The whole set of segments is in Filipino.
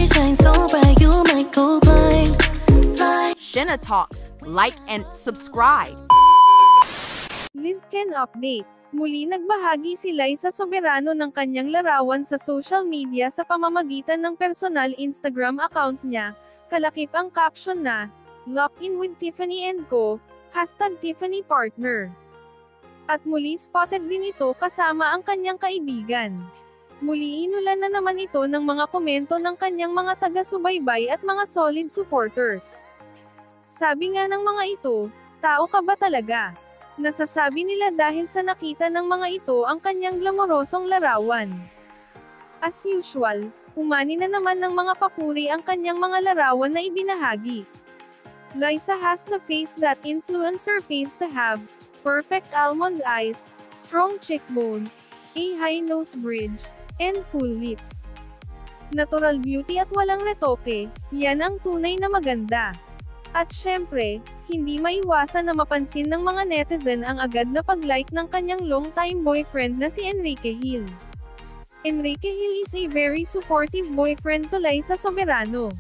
They shine so bright, you might go blind. Shenna Talks, like and subscribe. Lizken update. Muli nagbahagi si Liza Soberano ng kanyang larawan sa social media sa pamamagitan ng personal Instagram account niya. Kalakip ang caption na, "Lock in with Tiffany & Co. #TiffanyPartner." At muli spotted din ito kasama ang kanyang kaibigan. Muli inulan na naman ito ng mga komento ng kanyang mga taga-subaybay at mga solid supporters. Sabi nga ng mga ito, "Tao ka ba talaga?" Nasasabi nila dahil sa nakita ng mga ito ang kanyang glamorosong larawan. As usual, umani na naman ng mga papuri ang kanyang mga larawan na ibinahagi. Liza has the face that influencer pays to have: perfect almond eyes, strong cheekbones, a high nose bridge, and full lips. Natural beauty at walang retoke, yan ang tunay na maganda. At syempre, hindi maiwasan na mapansin ng mga netizen ang agad na pag-like ng kanyang long-time boyfriend na si Enrique Hill. Enrique Hill is a very supportive boyfriend to Liza Soberano.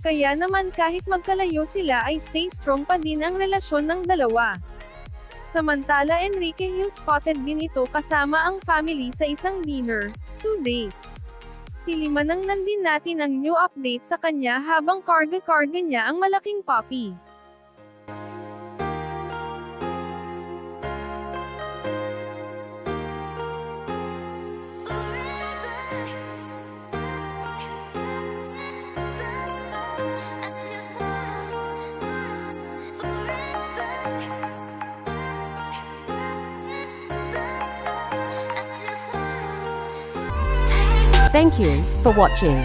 Kaya naman kahit magkalayo sila ay stay strong pa din ang relasyon ng dalawa. Samantala Enrique Hill spotted din ito kasama ang family sa isang dinner, 2 days. Tilimanang nandin natin ang new update sa kanya habang karga-karga niya ang malaking puppy. Thank you for watching.